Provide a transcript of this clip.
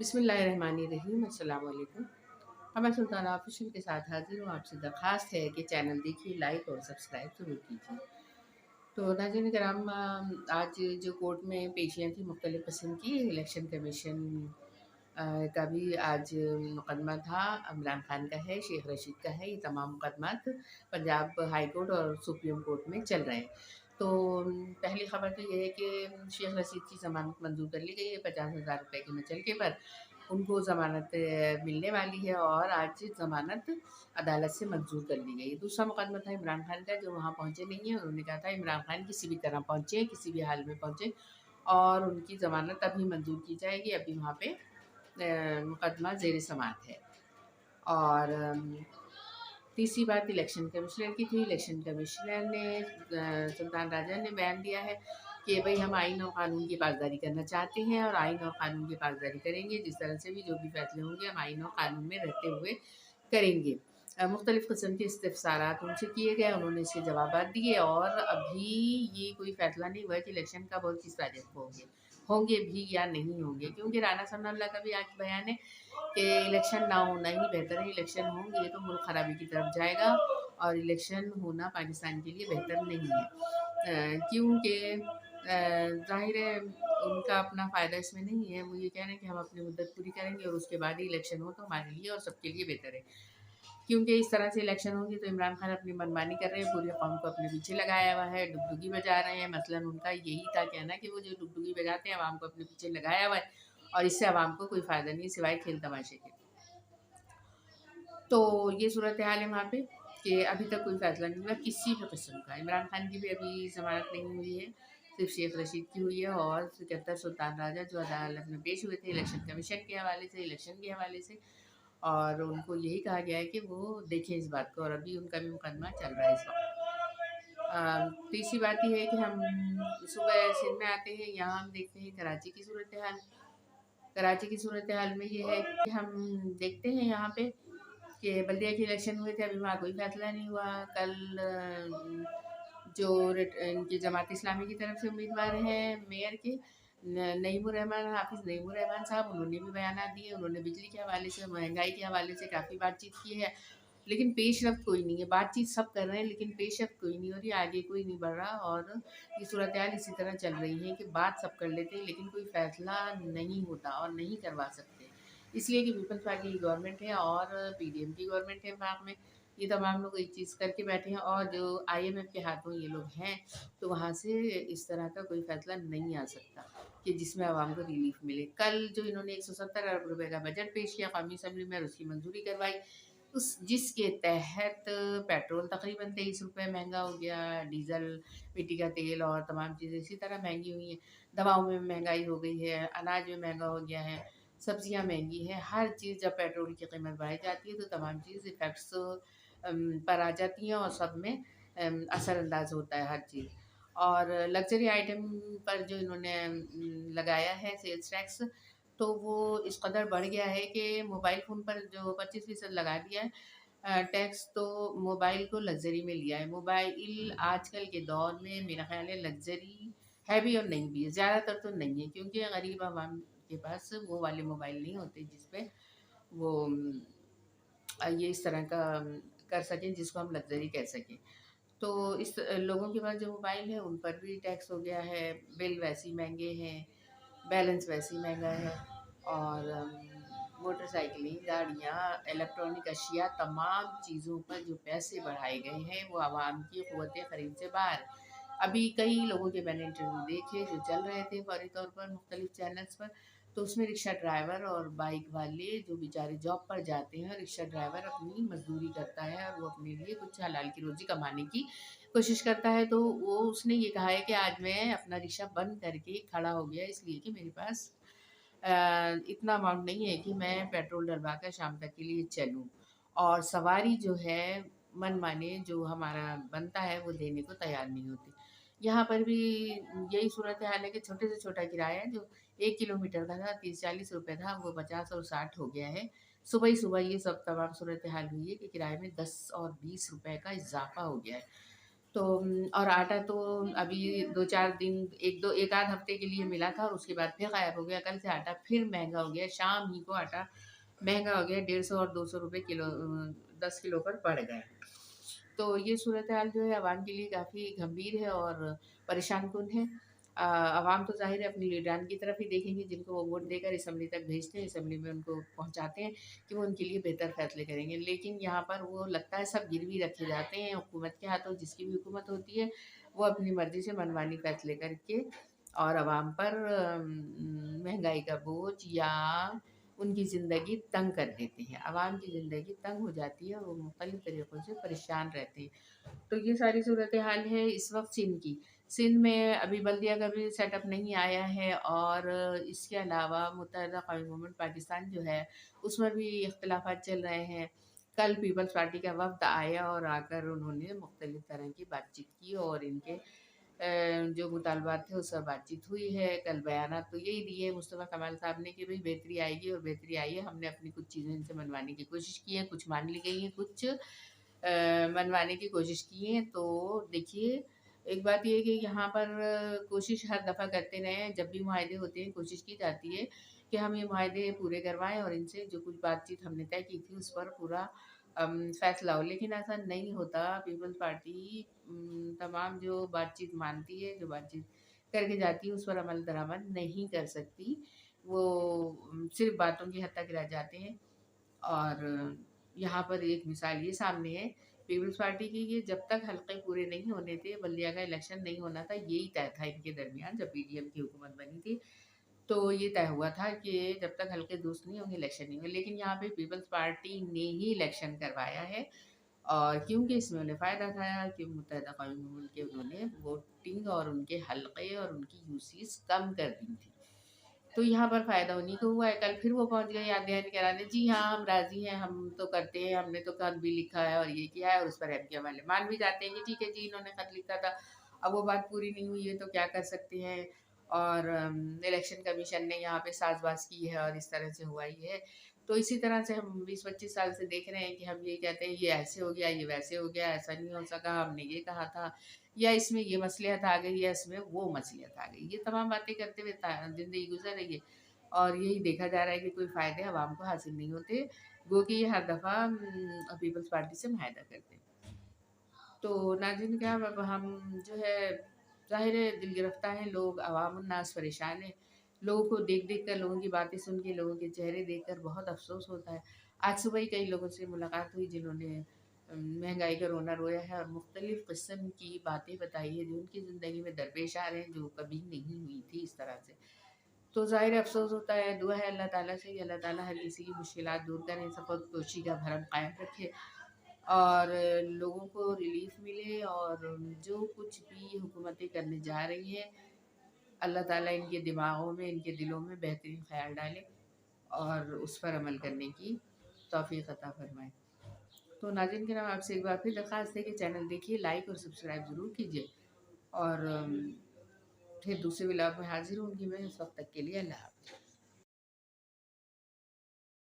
बिस्मिल्लाहिर्रहमानिर्रहीम। अस्सलाम वालेकुम। मैं सुल्ताना ऑफिशियल के साथ हाज़िर हूँ। आपसे दरख्वास्त है कि चैनल देखिए, लाइक और सब्सक्राइब ज़रूर कीजिए। तो नाज़रीन किराम, आज जो कोर्ट में पेशियाँ थी मुख्तलिफ़ किस्म की, इलेक्शन कमीशन का भी आज मुकदमा था। इमरान खान का है, शेख रशीद का है। ये तमाम मुकदमात पंजाब हाई कोर्ट और सुप्रीम कोर्ट में चल रहे हैं। तो पहली खबर तो ये है कि शेख रशीद की ज़मानत मंजूर कर ली गई है 50,000 रुपए के मुचलके पर। उनको ज़मानत मिलने वाली है और आज ज़मानत अदालत से मंजूर कर ली गई है। दूसरा मुकदमा था इमरान खान का, जो वहाँ पहुँचे नहीं हैं। उन्होंने कहा था इमरान खान किसी भी तरह पहुँचे, किसी भी हाल में पहुँचे और उनकी ज़मानत अभी मंजूर की जाएगी। अभी वहाँ पे मुकदमा ज़ेर समाअत है। और तीसरी बात इलेक्शन कमिश्नर की थी। इलेक्शन कमिश्नर ने सुल्तान राजा ने बयान दिया है कि भई हम आइन और कानून की पासदारी करना चाहते हैं और आइन और कानून की पासदारी करेंगे। जिस तरह से भी जो भी फैसले होंगे हम आइन और कानून में रहते हुए करेंगे। मुख्तलिफ़ किस्म के इस्तिफ़सारात उनसे किए गए, उन्होंने इसके जवाबात दिए और अभी ये कोई फ़ैसला नहीं हुआ है कि इलेक्शन कब और किस तारीख़ को होंगे भी या नहीं होंगे। क्योंकि राना सनाउल्लाह का भी आज बयान है कि इलेक्शन ना होना ही बेहतर है। इलेक्शन होंगे तो मुल्क ख़राबी की तरफ जाएगा और इलेक्शन होना पाकिस्तान के लिए बेहतर नहीं है। क्योंकि ज़ाहिर है उनका अपना फ़ायदा इसमें नहीं है। वो ये कह रहे हैं कि हम अपनी मुद्दत पूरी करेंगे और उसके बाद ही इलेक्शन हो तो हमारे लिए और सबके लिए बेहतर है। क्योंकि इस तरह से इलेक्शन होंगे तो इमरान खान अपनी मनमानी कर रहे हैं, पूरी कौम को अपने पीछे लगाया हुआ है, डुगडुगी बजा रहे हैं। मसलन उनका यही था कहना कि वो जो डुगडुगी बजाते हैं अवाम को अपने पीछे लगाया हुआ है और इससे अवाम को कोई फ़ायदा नहीं सिवाय खेल तमाशे के। तो ये सूरत हाल है वहाँ पे कि अभी तक कोई फ़ैसला नहीं हुआ किसी भी किस्म का। इमरान खान की भी अभी ज़मानत नहीं हुई है, सिर्फ़ शेख रशीद की हुई है और सिकंदर सुल्तान राजा जो अदालत में पेश हुए थे इलेक्शन कमीशन के हवाले से, इलेक्शन के हवाले से, और उनको यही कहा गया है कि वो देखें इस बात को और अभी उनका भी मुकदमा चल रहा है इस वक़्त। तीसरी बात ये है कि हम सुबह सिंध में आते हैं, यहाँ हम देखते हैं कराची की सूरत हाल। कराची की सूरत हाल में ये है कि हम देखते हैं यहाँ पे कि बल्दिया के इलेक्शन हुए थे, अभी वहाँ कोई फ़ैसला नहीं हुआ। कल जो इनकी जमात इस्लामी की तरफ से उम्मीदवार हैं मेयर के नईमुर रहमान, हाफिज़ नईमुर रहमान साहब, उन्होंने भी बयानात दिए। उन्होंने बिजली के हवाले से, महंगाई के हवाले से काफ़ी बातचीत की है, लेकिन पेशरफ्त कोई नहीं है। बातचीत सब कर रहे हैं लेकिन पेशरफ्त कोई नहीं हो रही, आगे कोई नहीं बढ़ रहा और ये सूरत हाल इसी तरह चल रही है कि बात सब कर लेते हैं लेकिन कोई फ़ैसला नहीं होता और नहीं करवा सकते। इसलिए कि पीपल्स पार्टी की गवर्नमेंट है और पीडीएम की गवर्नमेंट है वफाक में। ये तमाम लोग एक चीज़ करके बैठे हैं और जो आईएमएफ के हाथों ये लोग हैं, तो वहाँ से इस तरह का कोई फ़ैसला नहीं आ सकता कि जिसमें आवाम को रिलीफ़ मिले। कल जो इन्होंने 170 अरब रुपए का बजट पेश किया कौमी असम्बली में और उसकी मंजूरी करवाई, उस जिसके तहत पेट्रोल तकरीबन 23 रुपए महँगा हो गया, डीज़ल, मिट्टी का तेल और तमाम चीज़ें इसी तरह महँगी हुई हैं। दवाओं में महँगाई हो गई है, अनाज में महँगा हो गया है, सब्जियाँ महँगी हैं। हर चीज़ जब पेट्रोल की कीमत बढ़ाई जाती है तो तमाम चीज़ इफ़ेक्ट्स पर आ जाती हैं और सब में असरअंदाज़ होता है हर चीज़। और लग्ज़री आइटम पर जो इन्होंने लगाया है सेल्स टैक्स, तो वो इस कदर बढ़ गया है कि मोबाइल फ़ोन पर जो 25% लगा दिया है टैक्स, तो मोबाइल को लग्ज़री में लिया है। मोबाइल आजकल के दौर में मेरा ख़्याल है लग्ज़री है भी और नहीं भी है, ज़्यादातर तो नहीं है क्योंकि गरीब आवाम के पास वो वाले मोबाइल नहीं होते जिस पे वो ये इस तरह का कर सकें जिसको हम लग्ज़री कह सकें। तो इस लोगों के पास जो मोबाइल है उन पर भी टैक्स हो गया है, बिल वैसे ही महँगे हैं, बैलेंस वैसे ही महँगा है और मोटरसाइकिलें, गाड़ियाँ, इलेक्ट्रॉनिक अशिया तमाम चीज़ों पर जो पैसे बढ़ाए गए हैं वो आवाम की क़ुव्वत ख़रीद से बाहर। अभी कई लोगों के मैंने इंटरव्यू देखे जो चल रहे थे फौरी तौर पर मुख्तलिफ़ चैनल्स पर, तो उसमें रिक्शा ड्राइवर और बाइक वाले जो बेचारे जॉब पर जाते हैं, रिक्शा ड्राइवर अपनी मज़दूरी करता है और वो अपने लिए कुछ हलाल की रोज़ी कमाने की कोशिश करता है, तो वो उसने ये कहा है कि आज मैं अपना रिक्शा बंद करके खड़ा हो गया इसलिए कि मेरे पास इतना अमाउंट नहीं है कि मैं पेट्रोल डलवा कर शाम तक के लिए चलूँ और सवारी जो है मनमाने जो हमारा बनता है वो देने को तैयार नहीं होती। यहाँ पर भी यही सूरत हाल है कि छोटे से छोटा किराया जो 1 किलोमीटर का था 30-40 रुपए था, वो 50 और 60 हो गया है। सुबह ही सुबह ये सब तमाम सूरत हाल हुई है कि किराए में 10 और 20 रुपए का इज़ाफ़ा हो गया है। تو اور آٹا تو ابھی 2-4 دن 1 آدھ ہفتے کے لیے ملا تھا اور اس کے بعد پھر غائب ہو گیا. کل سے آٹا پھر مہنگا ہو گیا. شام ہی کو آٹا مہنگا ہو گیا. 150 اور 200 روپے کلو 10 کلو پر بڑھ گیا. تو یہ صورتحال جو ہے عوام کے لیے کافی گھمبیر ہے اور پریشان کن ہے. عوام تو ظاہر ہے اپنی لیڈران کی طرف ہی دیکھیں گے جن کو وہ ووٹ دے کر اسمبلی تک بھیجتے ہیں, اسمبلی میں ان کو پہنچاتے ہیں کہ وہ ان کے لیے بہتر فیصلے کریں گے. لیکن یہاں پر وہ لگتا ہے سب گروی رکھے جاتے ہیں حکومت کے ہاتھوں. جس کی بھی حکومت ہوتی ہے وہ اپنی مرضی سے منمانی فیصلے کر کے اور عوام پر مہنگائی کا بوجھ یا ان کی زندگی تنگ کر دیتے ہیں. عوام کی زندگی تنگ ہو جاتی ہے اور وہ مختلف طریقوں سے پریشان رہتے ہیں. تو یہ ساری صورتحال ہے اس وقت سندھ کی. سندھ میں ابھی بلدیہ کا بھی سیٹ اپ نہیں آیا ہے اور اس کے علاوہ متحدہ قومی مومنٹ پاکستان جو ہے اس میں بھی اختلافات چل رہے ہیں. کل پیپلز پارٹی کا وفد آیا اور آ کر انہوں نے مختلف طرح کی بات چیت کی اور ان کے جو مطالبات تھے اس پر بات چیت ہوئی ہے. کل بیانات تو یہی دیے مصطفیٰ کمال صاحب نے کہ بھئی بہتری آئے گی اور بہتری آئی ہے. ہم نے اپنی کچھ چیزیں ان سے منوانے کی کوشش کی ہے, کچھ مان لی گئی ہیں, کچھ منوانے کی کوشش کی ہیں. تو دیکھیے ایک بات یہ ہے کہ یہاں پر کوشش ہر دفعہ کرتے رہے ہیں. جب بھی معاہدے ہوتے ہیں کوشش کی جاتی ہے کہ ہم یہ معاہدے پورے کروائیں اور ان سے جو کچھ بات چیت ہم نے طے کی تھی اس پر پورا فیصلہ ہو. لیکن ایسا نہیں ہوتا. پیپلز پارٹی تمام جو بات چیت مانتی ہے, جو بات چیت کر کے جاتی ہے اس پر عمل درآمد نہیں کر سکتی. وہ صرف باتوں کی حد تک رہ جاتے ہیں. اور یہاں پر ایک مثال یہ سامنے ہے پیپلز پارٹی کی کہ جب تک حلقے پورے نہیں ہونے تھے, بلدیہ کا الیکشن نہیں ہونا تھا. یہی طے تھا ان کے درمیان جب پی ڈی ایم کی حکومت بنی تھی تو یہ طے ہوا تھا کہ جب تک حلقے درست نہیں ہوں گے الیکشن نہیں ہوگا. لیکن یہاں پہ پیپلز پارٹی نے ہی الیکشن کروایا ہے اور کیونکہ اس میں انہیں فائدہ تھا کہ متحدہ قومی مومنٹ کے انہوں نے ووٹنگ اور ان کے حلقے اور ان کی یوسیز کم کر دی تھی. تو یہاں پر فائدہ انہیں کو ہوا ہے. کل پھر وہ پہنچ گئے یاد دہانی کرانے, جی ہاں ہم راضی ہیں, ہم تو کرتے ہیں, ہم نے تو خط بھی لکھا ہے اور یہ کیا ہے. اور اس پر ایم کیو والے مان بھی جاتے ہیں کہ ٹھیک ہے جی انہوں نے خط لکھا تھا, اب وہ بات پوری نہیں ہوئی ہے تو کیا کر سکتے ہیں. اور الیکشن کمیشن نے یہاں پہ ساز باز کی ہے اور اس طرح سے ہوا ہی ہے. تو اسی طرح سے ہم 20-25 سال سے دیکھ رہے ہیں کہ ہم یہ کہتے ہیں یہ ایسے ہو گیا, یہ ویسے ہو گیا, ایسا نہیں ہو سکا, ہم نے یہ کہا تھا, یا اس میں یہ مصلحت آ گئی, یا اس میں وہ مصلحت آ گئی. یہ تمام باتیں کرتے ہوئے زندگی گزر رہی ہے اور یہی دیکھا جا رہا ہے کہ کوئی فائدے عوام کو حاصل نہیں ہوتے. گو کہ یہ ہر دفعہ پیپلز پارٹی سے معاہدہ کرتے ہیں. تو ناظرین کیا ہم جو ہے ظاہر ہے دل گرفتہ ہیں لوگ, عوام الناس پریشان ہیں. لوگوں کو دیکھ دیکھ کر, لوگوں کی باتیں سن کے, لوگوں کے چہرے دیکھ کر بہت افسوس ہوتا ہے. آج صبح ہی کئی لوگوں سے ملاقات ہوئی جنہوں نے مہنگائی کا رونا رویا ہے اور مختلف قسم کی باتیں بتائی ہے جو ان کی زندگی میں درپیش آ رہے ہیں, جو کبھی نہیں ہوئی تھی اس طرح سے. تو ظاہر افسوس ہوتا ہے. دعا ہے اللہ تعالیٰ سے کہ اللہ تعالیٰ ہر کسی کی مشکلات دور کریں, سفر کوشی کا بھرم قائم رکھے اور لوگوں کو ریلیف ملے. اور جو کچھ بھی حکومتیں کرنے جا رہی ہیں اللہ تعالیٰ ان کے دماغوں میں, ان کے دلوں میں بہترین خیال ڈالے اور اس پر عمل کرنے کی توفیق عطا فرمائے. تو ناظرین کرام آپ سے ایک بار پھر درخواست ہے کہ چینل دیکھیے, لائک اور سبسکرائب ضرور کیجیے. اور پھر دوسرے ولاگ میں حاضر ہوں گی میں. اس وقت تک کے لیے اللہ حافظ.